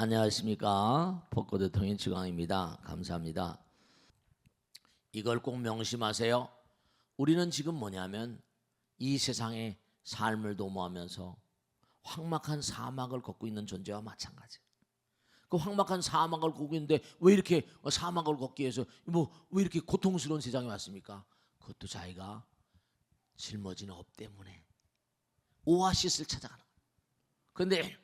안녕하십니까. 벚꽃의 통일지광입니다. 감사합니다. 이걸 꼭 명심하세요. 우리는 지금 뭐냐면 이 세상에 삶을 도모하면서 황막한 사막을 걷고 있는 존재와 마찬가지예요. 그 황막한 사막을 걷고 있는데 왜 이렇게 사막을 걷기 위해서 왜 이렇게 고통스러운 세상에 왔습니까? 그것도 자기가 짊어지는 업 때문에 오아시스를 찾아가는 거예요. 그런데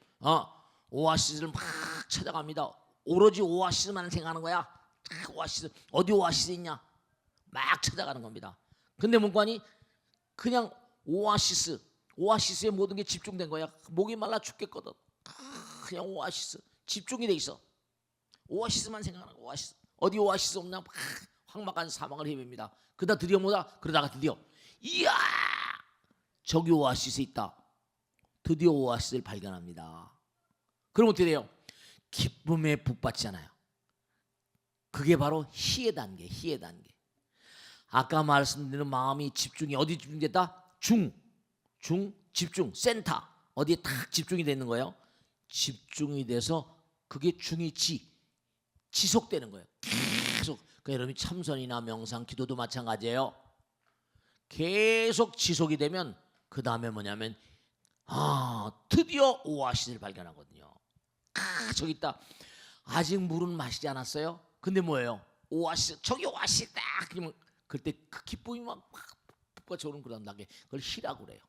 오아시스를 막 찾아갑니다. 오로지 오아시스만 생각하는 거야. 오아시스 어디 오아시스 있냐? 막 찾아가는 겁니다. 근데 문관이 그냥 오아시스에 모든 게 집중된 거야. 목이 말라 죽겠거든. 그냥 오아시스 집중이 돼 있어. 오아시스만 생각하는 거야. 오아시스 어디 오아시스 없나? 막 황막한 사막을 헤맵니다. 그러다가 드디어 이야 저기 오아시스 있다. 드디어 오아시스를 발견합니다. 그럼 어떻게 돼요? 기쁨에 북받잖아요. 그게 바로 희의 단계. 아까 말씀드린 마음이 집중이 어디 집중됐다? 집중, 센터 어디에 딱 집중이 되는 거예요. 집중이 돼서 그게 중이 지속되는 거예요. 계속. 그러니까 여러분이 참선이나 명상, 기도도 마찬가지예요. 계속 지속이 되면 그 다음에 뭐냐면 드디어 오아시스를 발견하거든요. 저기 있다. 아직 물은 마시지 않았어요. 근데 뭐예요? 오아시스 저기 오아시스다. 그러면 그때 그 기쁨이 막 북받쳐오는 그런 단계. 그걸 희라고 그래요.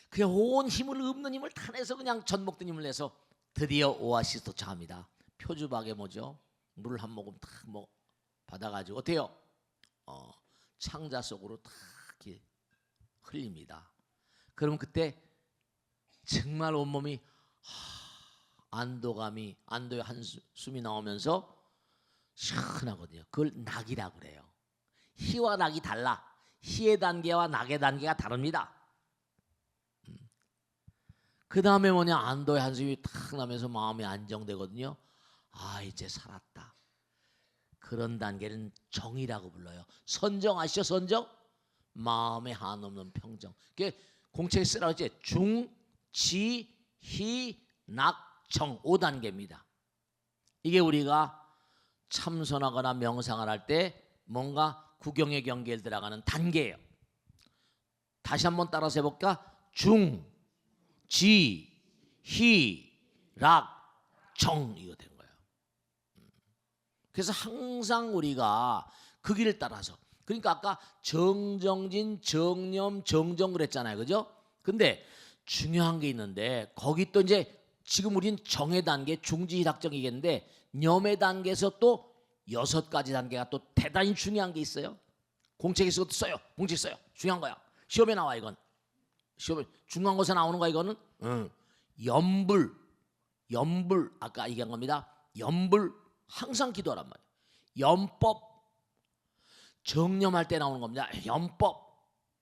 그냥 온 힘을 없는 힘을 다 내서 그냥 전복된 힘을 내서 드디어 오아시스 도착합니다. 표주박에 뭐죠? 물을 한 모금 탁 받아가지고 어때요? 창자 속으로 탁 이렇게 흘립니다. 그러면 그때 정말 온몸이 안도의 한숨이 나오면서 시원하거든요. 그걸 낙이라고 그래요. 희와 낙이 달라. 희의 단계와 낙의 단계가 다릅니다. 그 다음에 뭐냐? 안도의 한숨이 탁 나면서 마음이 안정되거든요. 이제 살았다. 그런 단계는 정이라고 불러요. 선정 아시죠? 선정? 마음에 한없는 평정. 그게 공책에 쓰라고 했지. 중, 지, 희, 낙, 정 5단계입니다. 이게 우리가 참선하거나 명상을 할 때 뭔가 구경의 경계에 들어가는 단계예요. 다시 한번 따라서 해볼까? 중, 지, 희, 락, 정 이거 된 거예요. 그래서 항상 우리가 그 길을 따라서 그러니까 아까 정정진, 정념, 정정 그랬잖아요. 그죠? 근데 중요한 게 있는데 거기 또 이제 지금 우린 정의 단계, 중지희락정이겠는데 념의 단계에서 또 6가지 단계가 또 대단히 중요한 게 있어요. 공책에서도 써요. 공책 써요. 중요한 거야. 시험에 나와 이건. 시험에 중요한 것에 나오는 거야 이거는. 염불 아까 얘기한 겁니다. 염불 항상 기도하란 말이에요. 염법 정념할 때 나오는 겁니다. 염법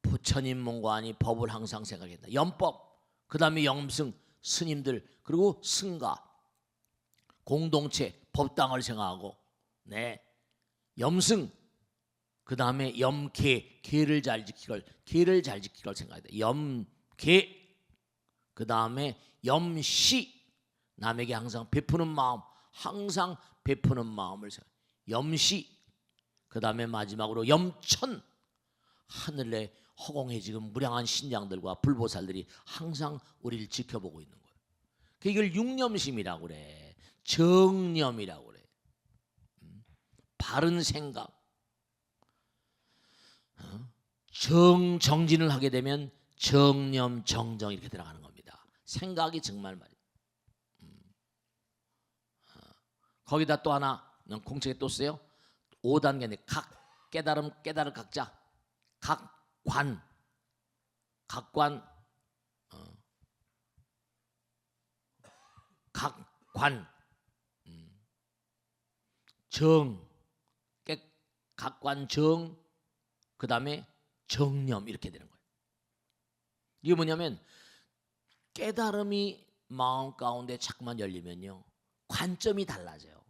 부처님 문관이 법을 항상 생각한다. 염법 그 다음에 염승 스님들 그리고 승가 공동체 법당을 생각하고 염승 그 다음에 염계 계를 잘 지키걸 생각해야 돼. 염계 그 다음에 염시 남에게 항상 베푸는 마음 항상 베푸는 마음을 생각. 염시 그 다음에 마지막으로 염천 하늘에 허공에 지금 무량한 신장들과 불보살들이 항상 우리를 지켜보고 있는 거예요. 이걸 육념심이라고 그래. 정념이라고 그래. 바른 생각. 정진을 하게 되면 정념, 정정 이렇게 들어가는 겁니다. 생각이 정말 말이에요. 거기다 또 하나 공책에 또 써요. 5단계인데 각 깨달을 각자 각관 정 각관 정 그 다음에 정념 이렇게 되는 거예요. 이게 뭐냐면 깨달음이 마음 가운데 자꾸만 열리면요 관점이 달라져요.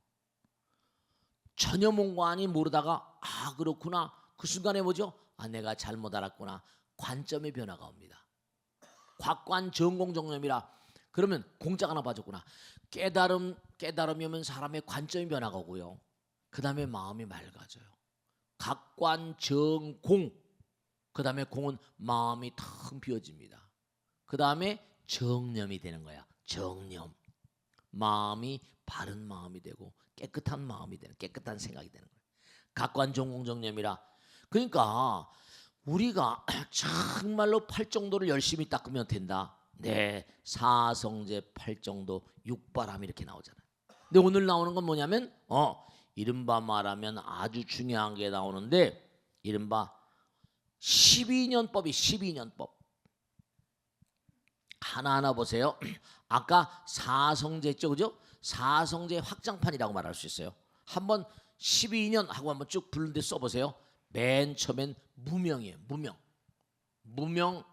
전혀 뭔가니 모르다가 그렇구나 그 순간에 뭐죠? 내가 잘못 알았구나 관점의 변화가 옵니다. 곽관 정공정념이라 그러면 공짜가 하나 빠졌구나. 깨달음 깨달음이 오면 사람의 관점이 변화가고요. 그 다음에 마음이 맑아져요. 각관정공. 그 다음에 공은 마음이 텅 비어집니다. 그 다음에 정념이 되는 거야. 정념. 마음이 바른 마음이 되고 깨끗한 마음이 되는, 깨끗한 생각이 되는 거예요. 각관정공정념이라. 그러니까 우리가 정말로 팔정도를 열심히 닦으면 된다. 네, 사성제 팔정도 육바람 이렇게 나오잖아요. 근데 오늘 나오는 건 뭐냐면 이른바 말하면 아주 중요한 게 나오는데, 이른바 12년법이 12년법. 하나하나 보세요. 아까 사성제죠, 그죠? 사성제 확장판이라고 말할 수 있어요. 한번 12년 하고 한번 쭉 부른데 써보세요. 맨 처음엔 무명이에요. 무명.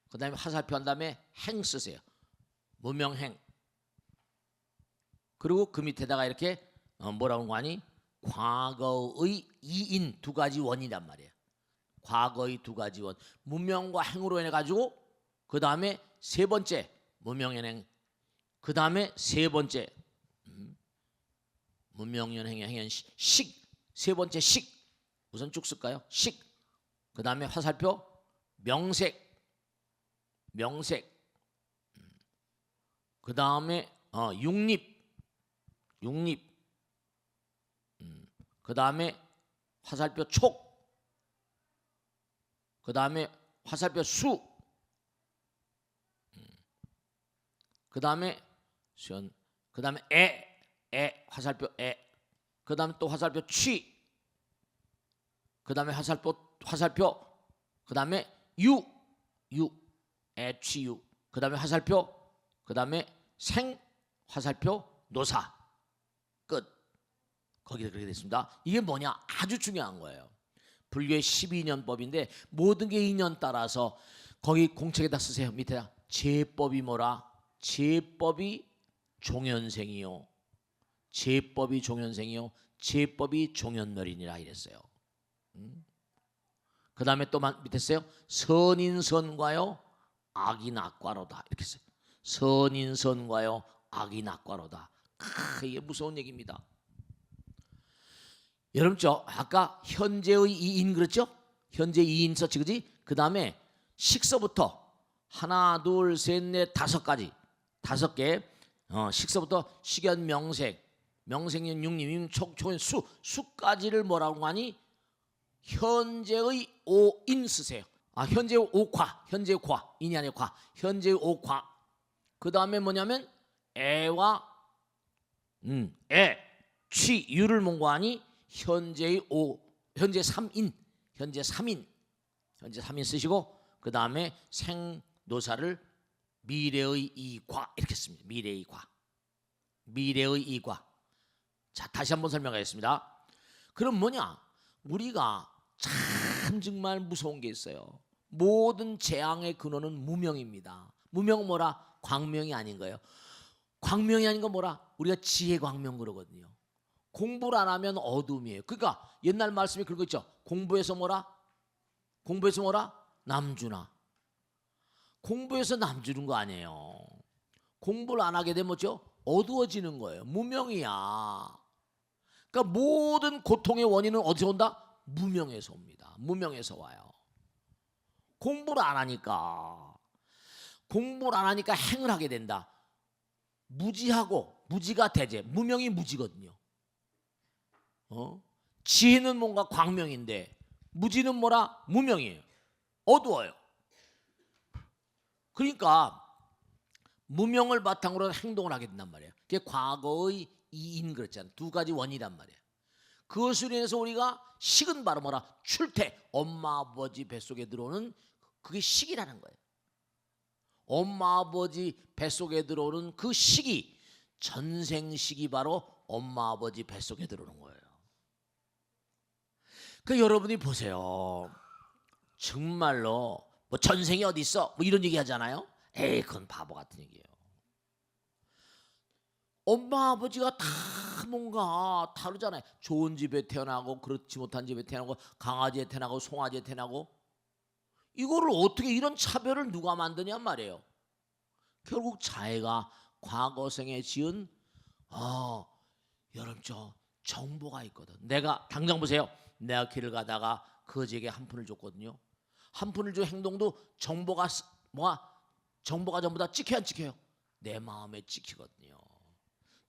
그 다음에 화살표 한 다음에 행 쓰세요. 무명행. 그리고 그 밑에다가 이렇게 뭐라고 하니? 과거의 이인 두 가지 원이란 말이에요. 과거의 두 가지 원. 무명과 행으로 인해 가지고 그 다음에 세 번째 무명연행. 그 다음에 세 번째 무명연행의 행연 식. 세 번째 식. 우선 쭉 쓸까요? 식. 그 다음에 화살표 명색. 그 다음에 육립. 그 다음에 화살표 촉. 그 다음에 화살표 수. 그 다음에 수연. 그 다음에 화살표 애. 그 다음에 또 화살표 취. 그 다음에 화살표. 그 다음에 유. 애취유. 그 다음에 화살표. 그 다음에 생. 화살표 노사. 끝. 거기서 그렇게 됐습니다. 이게 뭐냐? 아주 중요한 거예요. 불교의 12년법인데 모든 게 인연 따라서 거기 공책에다 쓰세요. 밑에다. 제법이 뭐라? 제법이 종연생이요. 제법이 종연멸이니라 이랬어요. 그 다음에 또 밑에 써요. 선인선과요 악이 낙과로다 이렇게 써요. 선인선과요 악이 낙과로다. 이게 무서운 얘기입니다. 여러분 저 아까 현재의 이인 그랬죠? 현재 이인 썼지, 그지? 그 다음에 식서부터 하나 둘 셋 넷 다섯 가지, 5개 식서부터 식연 명색, 명색년 육림 촉촉연 수까지를 뭐라고 하니? 현재의 오인 쓰세요. 현재의 오과, 현재의 과, 인이 아니고 과, 현재의 오과. 그 다음에 뭐냐면 애와 취, 유를 뭔고하니? 현재의 현재 3인, 현재 3인 쓰시고 그 다음에 생노사를 미래의 이과 이렇게 씁니다. 미래의 이과. 자, 다시 한번 설명하겠습니다. 그럼 뭐냐? 우리가 참 정말 무서운 게 있어요. 모든 재앙의 근원은 무명입니다. 무명 뭐라? 광명이 아닌 거예요. 광명이 아닌 건 뭐라? 우리가 지혜 광명 그러거든요. 공부를 안 하면 어둠이에요. 그러니까 옛날 말씀이 그런 거 있죠. 공부해서 뭐라? 남주나. 공부해서 남주는 거 아니에요. 공부를 안 하게 되면 뭐죠? 어두워지는 거예요. 무명이야. 그러니까 모든 고통의 원인은 어디서 온다? 무명에서 옵니다. 무명에서 와요. 공부를 안 하니까 행을 하게 된다. 무지가 대제, 무명이 무지거든요. 지혜는 뭔가 광명인데 무지는 뭐라? 무명이에요. 어두워요. 그러니까 무명을 바탕으로 행동을 하게 된단 말이에요. 그게 과거의 이인 그랬잖아요. 두 가지 원이란 말이에요. 그것으로 인해서 우리가 식은 바로 뭐라? 출태. 엄마 아버지 뱃속에 들어오는 그게 식이라는 거예요. 엄마 아버지 뱃속에 들어오는 그 식이, 전생식이 바로 엄마 아버지 뱃속에 들어오는 거예요. 그 여러분이 보세요. 정말로 뭐 전생이 어디 있어? 뭐 이런 얘기 하잖아요. 에이, 그건 바보 같은 얘기예요. 엄마 아버지가 다 뭔가 다르잖아요. 좋은 집에 태어나고 그렇지 못한 집에 태어나고 강아지에 태어나고 송아지에 태어나고. 이거를 어떻게 이런 차별을 누가 만드냐 말이에요. 결국 자기가 과거생에 지은 여러분 저 정보가 있거든. 내가 당장 보세요. 내가 길을 가다가 거지에게 한 푼을 줬거든요. 한 푼을 준 행동도 정보가 정보가 전부 다 찍혀요, 안 찍혀요? 내 마음에 찍히거든요.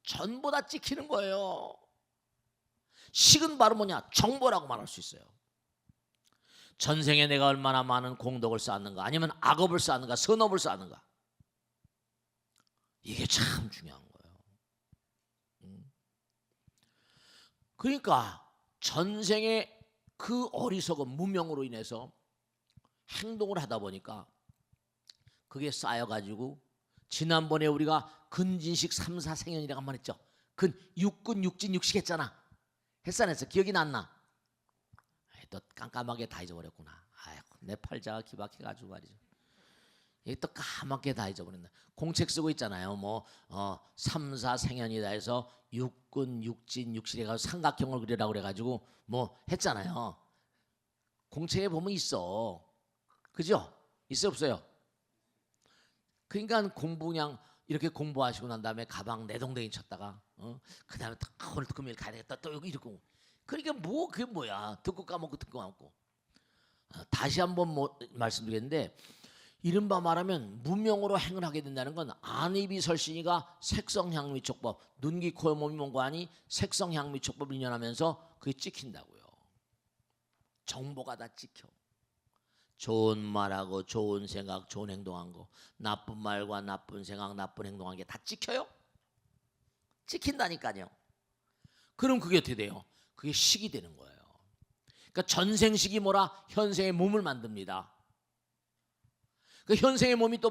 전부 다 찍히는 거예요. 식은 바로 뭐냐? 정보라고 말할 수 있어요. 전생에 내가 얼마나 많은 공덕을 쌓았는가, 아니면 악업을 쌓았는가, 선업을 쌓았는가, 이게 참 중요한 거예요. 그러니까 전생에 그 어리석은 무명으로 인해서 행동을 하다 보니까 그게 쌓여가지고 지난번에 우리가 근진식 3, 4생연이라고 한 번 했죠. 육근, 육진, 육식 했잖아. 했어 안 했어? 기억이 났나? 또 깜깜하게 다 잊어버렸구나. 아이고, 내 팔자가 기박해가지고 말이죠. 이게 또 까맣게 다 잊어버렸네. 공책 쓰고 있잖아요. 3, 4생연이다 해서 육근, 육진, 육식 해가지고 삼각형을 그리라고 그래가지고 했잖아요. 공책에 보면 있어. 그죠? 있어 없어요? 그러니까 공부 그냥 이렇게 공부하시고 난 다음에 가방 내동댕이 쳤다가 그 다음에 오늘 금요일 가야 되겠다 또 여기 이러고, 그러니까 그게 뭐야, 듣고 까먹고 듣고 까먹고. 다시 한번 말씀드리겠는데, 이른바 말하면 무명으로 행을 하게 된다는 건 안이비설신이가 색성향미촉법, 눈, 귀, 코, 몸이 몸관이 색성향미촉법을 인연하면서 그게 찍힌다고요. 정보가 다 찍혀. 좋은 말하고 좋은 생각, 좋은 행동한 거, 나쁜 말과 나쁜 생각, 나쁜 행동한 게 다 찍혀요? 찍힌다니까요. 그럼 그게 어떻게 돼요? 그게 식이 되는 거예요. 그러니까 전생식이 현생의 몸을 만듭니다. 그 현생의 몸이 또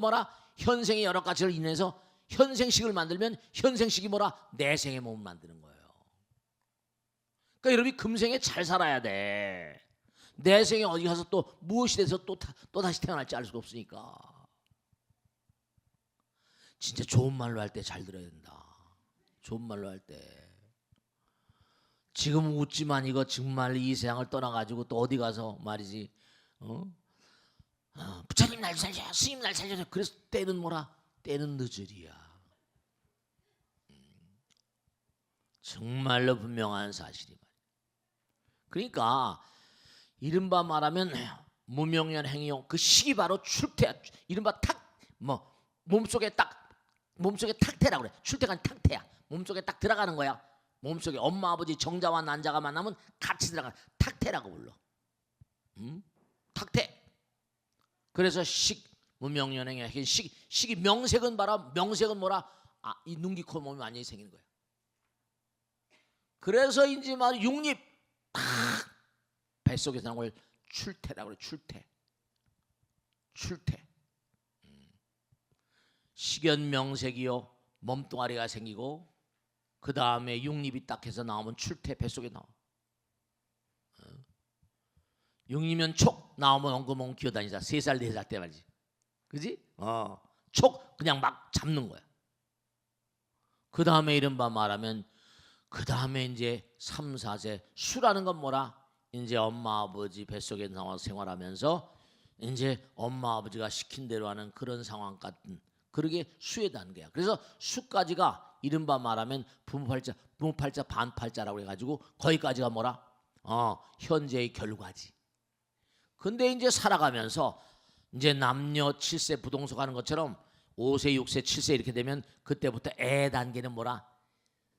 현생의 여러 가지를 인해서 현생식을 만들면 현생식이 내생의 몸을 만드는 거예요. 그러니까 여러분이 금생에 잘 살아야 돼. 내생에 어디 가서 또 무엇이 돼서 또 다시 태어날지 알 수가 없으니까. 진짜 좋은 말로 할 때 잘 들어야 된다. 좋은 말로 할 때. 지금 웃지만 이거 정말 이 세상을 떠나가지고 또 어디 가서 말이지, 부처님 날 살려, 스님 날 살려. 그래서 때는 때는 늦으리야. 정말로 분명한 사실이 말이야. 그러니까 이른바 말하면 무명년 행위용 그 식이 바로 출태, 이른바 몸속에 탁태라고 그래. 출태가 아니라 탁태야. 몸속에 딱 들어가는 거야. 몸속에 엄마 아버지 정자와 난자가 만나면 같이 들어가는 탁태라고 불러. 탁태. 그래서 무명년 행위 식이 명색은 이 눈기 코 몸이 완전히 생기는 거야. 그래서 인지 육립 탁 뱃속에서 나온 걸 출태라고 그래. 출태. 식연명색이요, 몸뚱아리가 생기고 그 다음에 육립이 딱 해서 나오면 출태, 뱃속에 나와. 육립이면 촉 나오면 엉금엉금 기어다니자. 3살 4살 때 말이지. 그지? 촉 그냥 막 잡는 거야. 그 다음에 이른바 말하면 그 다음에 이제 3, 4세 수라는 건 이제 엄마 아버지 뱃속에 나와서 생활하면서 이제 엄마 아버지가 시킨 대로 하는 그런 상황 같은, 그러게 수의 단계야. 그래서 수까지가 이른바 말하면 부모팔자 반팔자라고 해가지고 거기까지가 현재의 결과지. 근데 이제 살아가면서 이제 남녀 7세 부동석 하는 것처럼 5세, 6세, 7세 이렇게 되면 그때부터 애 단계는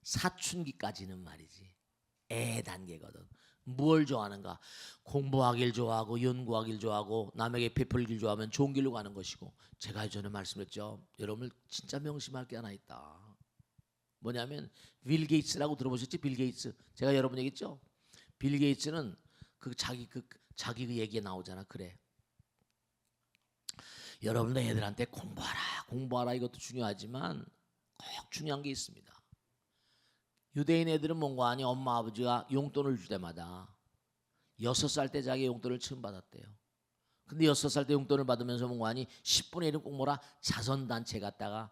사춘기까지는 말이지. 애 단계거든. 무엇을 좋아하는가? 공부하길 좋아하고 연구하길 좋아하고 남에게 베풀길 좋아하면 좋은 길로 가는 것이고, 제가 전에 말씀했죠. 여러분들 진짜 명심할 게 하나 있다. 뭐냐면 빌 게이츠라고 들어보셨지? 빌 게이츠. 제가 여러분 얘기했죠. 빌 게이츠는 자기 그 얘기에 나오잖아. 그래. 여러분들 애들한테 공부하라 이것도 중요하지만 꼭 중요한 게 있습니다. 유대인 애들은 뭔가 아니 엄마 아버지가 용돈을 줄 때마다 6살 때 자기 용돈을 처음 받았대요. 근데 6살 때 용돈을 받으면서 뭔가 아니 10분의 1은 꼭 자선단체 갔다가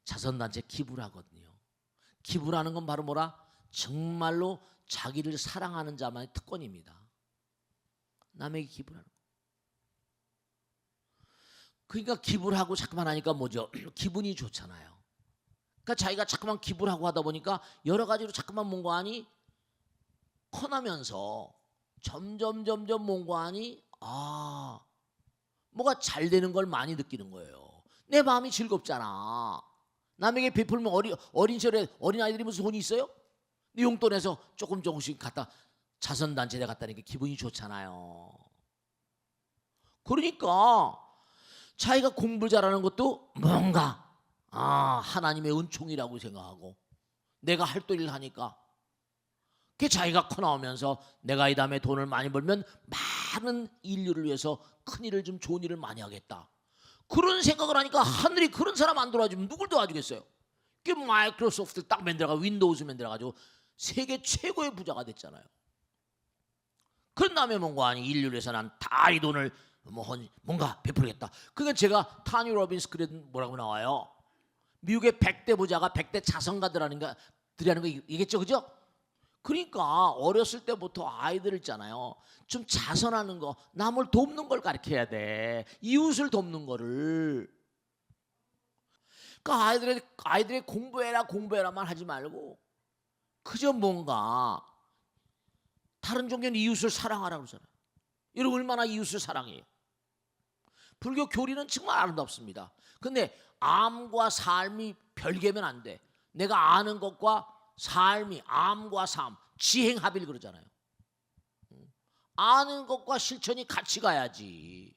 자선단체 기부를 하거든요. 기부라는 건 바로 정말로 자기를 사랑하는 자만의 특권입니다. 남에게 기부를 하는 거. 그러니까 기부를 하고 자꾸만 하니까 뭐죠? 기분이 좋잖아요. 그러니까 자기가 자꾸만 기부를 하고 하다 보니까 여러 가지로 자꾸만 몽고하니 커나면서 점점 몽고하니 뭐가 잘 되는 걸 많이 느끼는 거예요. 내 마음이 즐겁잖아. 남에게 베풀면 어린 시절에 어린아이들이 무슨 돈이 있어요? 용돈에서 조금씩 갖다 자선단체에 갖다 니까 기분이 좋잖아요. 그러니까 자기가 공부 잘하는 것도 뭔가 하나님의 은총이라고 생각하고 내가 할 일을 하니까 그 자기가 커 나오면서 내가 이 다음에 돈을 많이 벌면 많은 인류를 위해서 큰 일을 좀 좋은 일을 많이 하겠다. 그런 생각을 하니까 하늘이 그런 사람 안 도와주면 누굴 도와주겠어요? 그 마이크로소프트를 딱 만들어가 윈도우즈 만들어가지고 세계 최고의 부자가 됐잖아요. 그런 다음에 뭔가 아니 인류를 위해서 난 다 이 돈을 뭔가 베풀겠다. 그러니까 제가 타니 로빈스 그래 뭐라고 나와요? 미국의 100대 부자가 100대 자선가들이라는 거 이겠죠, 그죠? 그러니까 어렸을 때부터 아이들 있잖아요. 좀 자선하는 거, 남을 돕는 걸 가르쳐야 돼. 이웃을 돕는 거를. 그러니까 아이들의 공부해라만 하지 말고 그저 뭔가 다른 종교는 이웃을 사랑하라고 그러잖아요. 여러분 얼마나 이웃을 사랑해요? 불교 교리는 정말 아름답습니다. 근데 암과 삶이 별개면 안 돼. 내가 아는 것과 삶이 암과 삶, 지행합일 그러잖아요. 아는 것과 실천이 같이 가야지.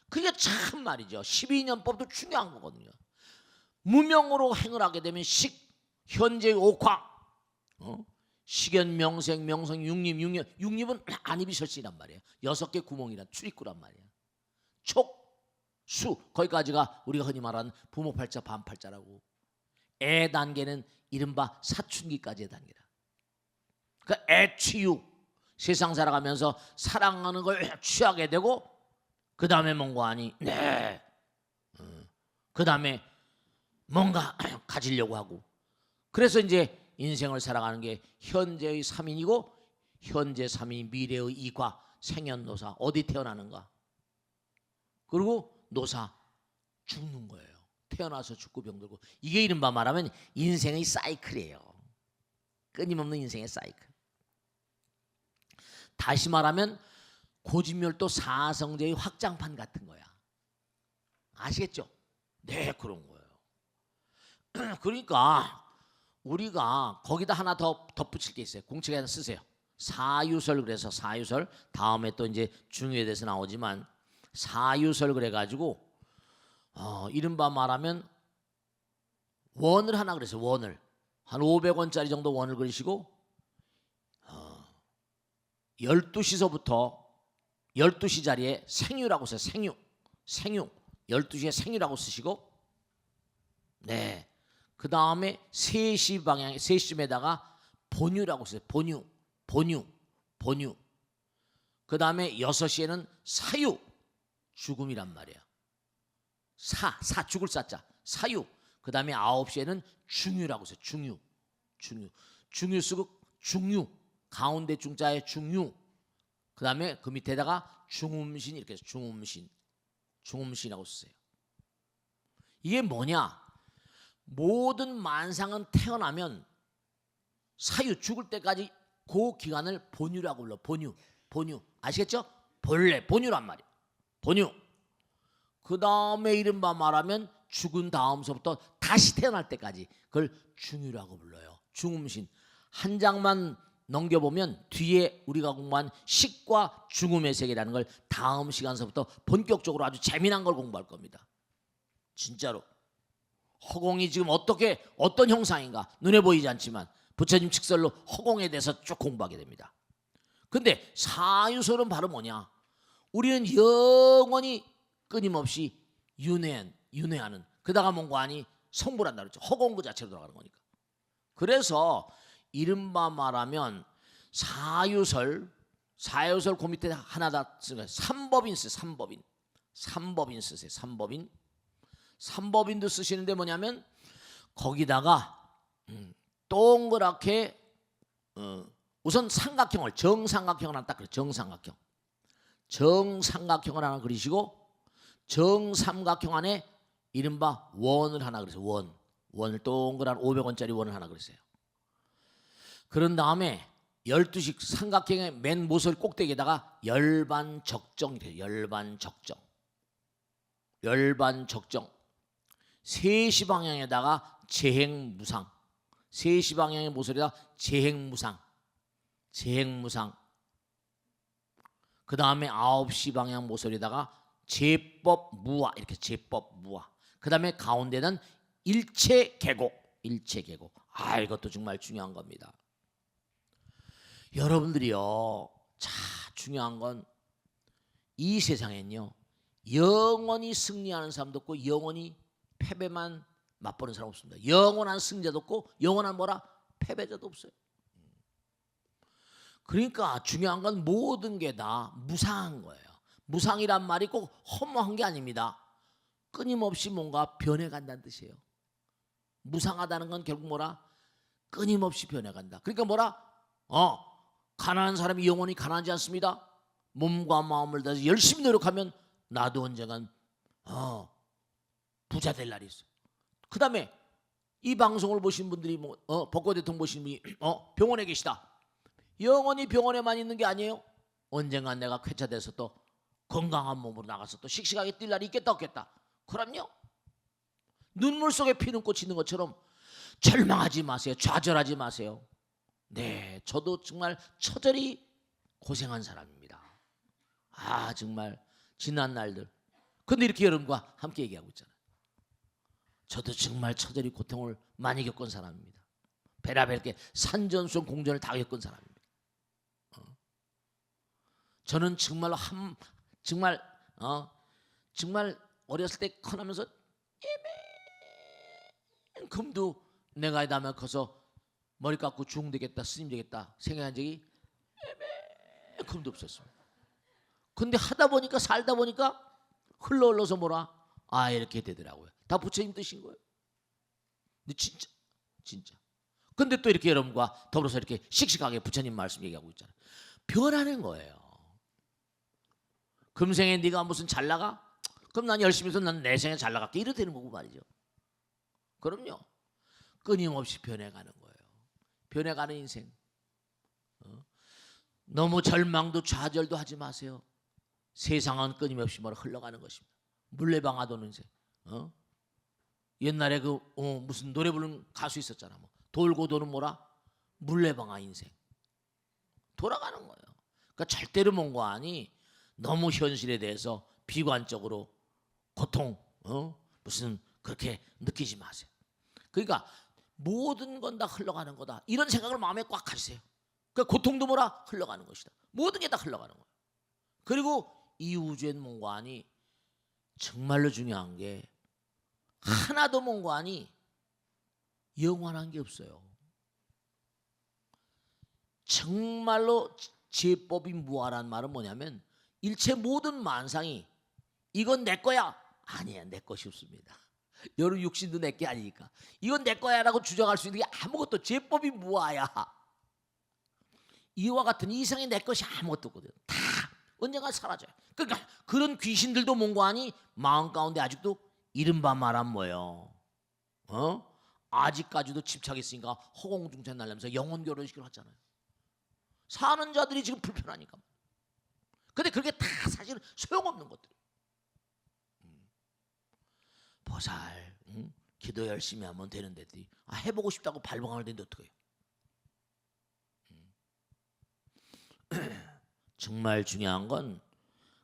그게 참 말이죠. 12년법도 중요한 거거든요. 무명으로 행을 하게 되면 현재의 옥황, 식연, 명생, 육립. 육립은 안입이 설신이란 말이에요. 6개 구멍이란 출입구란 말이에요. 촉, 수, 거기까지가 우리가 흔히 말하는 부모팔자, 반팔자라고. 애 단계는 이른바 사춘기까지의 단계다. 그러니까 애취유, 세상 살아가면서 사랑하는 걸 취하게 되고 그 다음에 뭔가 하니 그 다음에 뭔가 가지려고 하고 그래서 이제 인생을 살아가는 게 현재의 3인이고 현재 3인 미래의 이과 생연노사 어디 태어나는가 그리고 노사 죽는 거예요. 태어나서 죽고 병들고 이게 이른바 말하면 인생의 사이클이에요. 끊임없는 인생의 사이클. 다시 말하면 고진멸도 사성제의 확장판 같은 거야. 아시겠죠? 네, 그런 거예요. 그러니까 우리가 거기다 하나 더 덧붙일 게 있어요. 공책에 하나 쓰세요. 사유설 그래서 사유설 다음에 또 이제 중요에 대해서 나오지만 사유설 그래가지고 이른바 말하면 원을 하나 그랬어요. 원을 한 500원짜리 정도 원을 그리시고 12시서부터 12시 자리에 생유라고 써요. 생유 12시에 생유라고 쓰시고 네. 그 다음에 3시 방향 3시쯤에다가 본유라고 써요. 본유. 그 다음에 6시에는 사유 죽음이란 말이에요. 사 죽을 사자 사유. 그 다음에 9시에는 중유라고 써요. 중유 쓰고 중유 가운데 중자에 중유. 그 다음에 그 밑에다가 중음신 이렇게 해서 중음신이라고 쓰세요. 이게 뭐냐? 모든 만상은 태어나면 사유 죽을 때까지 그 기간을 본유라고 불러. 본유 아시겠죠? 본래 본유란 말이에요. 본유. 그 다음에 이른바 말하면 죽은 다음서부터 다시 태어날 때까지 그걸 중유라고 불러요. 중음신. 한 장만 넘겨보면 뒤에 우리가 공부한 식과 중음의 세계라는 걸 다음 시간서부터 본격적으로 아주 재미난 걸 공부할 겁니다. 진짜로. 허공이 지금 어떤 형상인가 눈에 보이지 않지만 부처님 직설로 허공에 대해서 쭉 공부하게 됩니다. 근데 사유설은 바로 뭐냐? 우리는 영원히 끊임없이 윤회하는 그다가 뭔가 아니 성불한다 그랬죠. 허공 그 자체로 들어가는 거니까. 그래서 이른바 말하면 사유설 그 밑에 하나 다 쓰는 삼법인 쓰세요. 삼법인 쓰세요. 삼법인도 쓰시는데 뭐냐면 거기다가 동그랗게 우선 삼각형을 정삼각형을 하나 딱 그래요. 정삼각형을 하나 그리시고 정삼각형 안에 이른바 원을 하나 그랬어요. 원을 동그란 500원짜리 원을 하나 그랬어요. 그런 다음에 12식 삼각형의 맨 모서리 꼭대기에다가 열반적정 이래요. 열반적정 3시 방향에다가 재행무상 3시 방향의 모서리에다 재행무상 그 다음에 9시 방향 모서리에다가 제법무화 이렇게 제법무화 그 다음에 가운데는 일체계곡 이것도 정말 중요한 겁니다. 여러분들이요 자 중요한 건 이 세상엔요 영원히 승리하는 사람도 없고 영원히 패배만 맛보는 사람 없습니다. 영원한 승자도 없고 영원한 패배자도 없어요. 그러니까 중요한 건 모든 게 다 무상한 거예요. 무상이란 말이 꼭 허무한 게 아닙니다. 끊임없이 뭔가 변해간다는 뜻이에요. 무상하다는 건 결국 끊임없이 변해간다. 그러니까 가난한 사람이 영원히 가난하지 않습니다. 몸과 마음을 다해서 열심히 노력하면 나도 언젠간 부자 될 날이 있어요. 그 다음에 이 방송을 보신 분들이 벚꽃 대통령 보신 분이 병원에 계시다. 영원히 병원에만 있는 게 아니에요. 언젠간 내가 쾌차돼서 또 건강한 몸으로 나가서 또 씩씩하게 뛸 날이 있겠다 없겠다. 그럼요. 눈물 속에 피는 꽃이 있는 것처럼 절망하지 마세요. 좌절하지 마세요. 네, 저도 정말 처절히 고생한 사람입니다. 정말 지난 날들. 근데 이렇게 여러분과 함께 얘기하고 있잖아요. 저도 정말 처절히 고통을 많이 겪은 사람입니다. 베라벨 이렇게 산전수전 공전을 다 겪은 사람입니다. 저는 정말 어렸을 때 커나면서 이만큼도 내가 이 다음에 커서 머리 깎고 중 되겠다 스님 되겠다 생각한 적이 이만큼도 없었습니다. 근데 하다 보니까 살다 보니까 흘러서 이렇게 되더라고요. 다 부처님 뜻인 거예요. 근데 진짜. 근데 또 이렇게 여러분과 더불어서 이렇게 씩씩하게 부처님 말씀 얘기하고 있잖아요. 변하는 거예요. 금생에 네가 무슨 잘 나가? 그럼 난 열심히 해서 난 내 생에 잘 나갈게. 이래 되는 거고 말이죠. 그럼요. 끊임없이 변해가는 거예요. 변해가는 인생. 너무 절망도 좌절도 하지 마세요. 세상은 끊임없이 흘러가는 것입니다. 물레방아 도는 인생. 옛날에 무슨 노래 부르는 가수 있었잖아. 돌고 도는 물레방아 인생. 돌아가는 거예요. 그러니까 절대로 뭔가하니 너무 현실에 대해서 비관적으로 고통 무슨 그렇게 느끼지 마세요. 그러니까 모든 건 다 흘러가는 거다. 이런 생각을 마음에 꽉 가지세요. 그러니까 고통도 흘러가는 것이다. 모든 게 다 흘러가는 거예요. 그리고 이 우주엔 뭔가하니 정말로 중요한 게 하나도 뭔가하니 영원한 게 없어요. 정말로 제법이 무아란 말은 뭐냐면 일체 모든 만상이 이건 내 거야. 아니야, 내 것이 없습니다. 여러 육신도 내 게 아니니까 이건 내 거야 라고 주장할 수 있는 게 아무것도 제법이 무아야. 이와 같은 이상이 내 것이 아무것도 없거든. 다 언젠가 사라져요. 그러니까 그런 귀신들도 뭔가하니 마음 가운데 아직도 이른바 말한 뭐예요. 아직까지도 집착이 있으니까 허공중찬 날면서 영혼 결혼식을 하잖아요. 사는 자들이 지금 불편하니까. 근데 그게 다 사실은 소용없는 것들이에요. 보살, 기도 열심히 하면 되는데 해보고 싶다고 발봉하면 되는데 어떡해요. 정말 중요한 건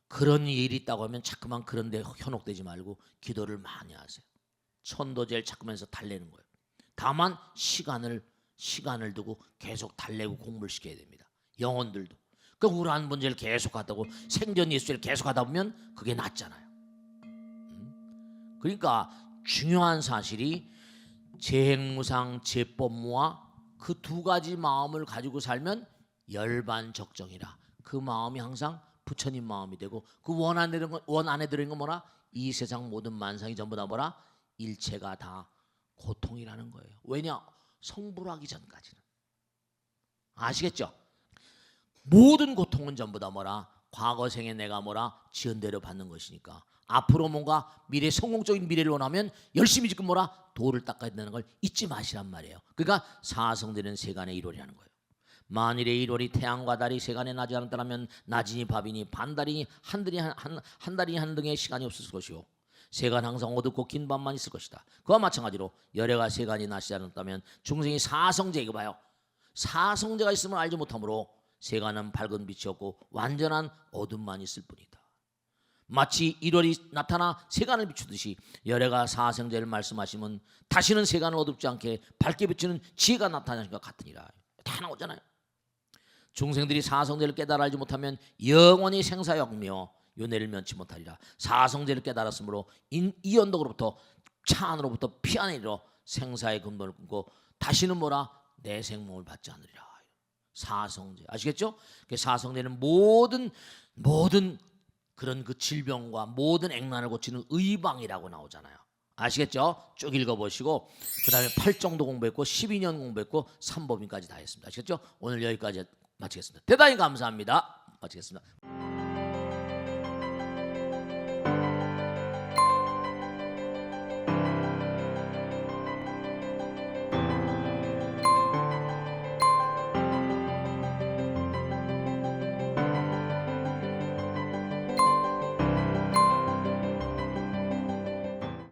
그런 일이 있다고 하면 자꾸만 그런 데 현혹되지 말고 기도를 많이 하세요. 천도제를 자꾸만 해서 달래는 거예요. 다만 시간을 두고 계속 달래고 공부를 시켜야 됩니다. 영혼들도. 그 우라한 번제를 계속 하다고 생전 예수를 계속 하다 보면 그게 낫잖아요. 그러니까 중요한 사실이 재행무상 제법무와 그 두 가지 마음을 가지고 살면 열반적정이라. 그 마음이 항상 부처님 마음이 되고 그 원 안에 들어있는 건 이 세상 모든 만상이 전부 다 일체가 다 고통이라는 거예요. 왜냐? 성불하기 전까지는. 아시겠죠? 모든 고통은 전부 다 과거 생에 내가 지은 대로 받는 것이니까 앞으로 뭔가 미래 성공적인 미래를 원하면 열심히 지금 뭐라 도를 닦아야 된다는 걸 잊지 마시란 말이에요. 그러니까 사성되는 세간의 1월이라는 거예요. 만일에 1월이 태양과 달이 세간에 나지 않았다면 낮이니 밤이니 반달이니 한 달이니 한 등의 시간이 없을 것이요 세간 항상 어둡고 긴 밤만 있을 것이다. 그와 마찬가지로 열애가 세간이 나지 않았다면 중생이 사성제, 이거 봐요. 사성제가 있으면 알지 못하므로 세간은 밝은 빛이 없고 완전한 어둠만 있을 뿐이다. 마치 1월이 나타나 세간을 비추듯이 열애가 사성제를 말씀하시면 다시는 세간을 어둡지 않게 밝게 비추는 지혜가 나타나는 것 같으니라. 다 나오잖아요. 중생들이 사성제를 깨달아 알지 못하면 영원히 생사역며 윤회를 면치 못하리라. 사성제를 깨달았으므로 이 언덕으로부터 차 안으로부터 피 안에 이르러 생사의 근본을 끊고 다시는 뭐라 내 생명을 받지 않으리라. 사성제 아시겠죠? 사성제는 모든 그런 그 질병과 모든 액난을 고치는 의방이라고 나오잖아요. 아시겠죠? 쭉 읽어보시고 그 다음에 8정도 공부했고 12년 공부했고 3법인까지 다 했습니다. 아시겠죠? 오늘 여기까지 마치겠습니다. 대단히 감사합니다. 마치겠습니다.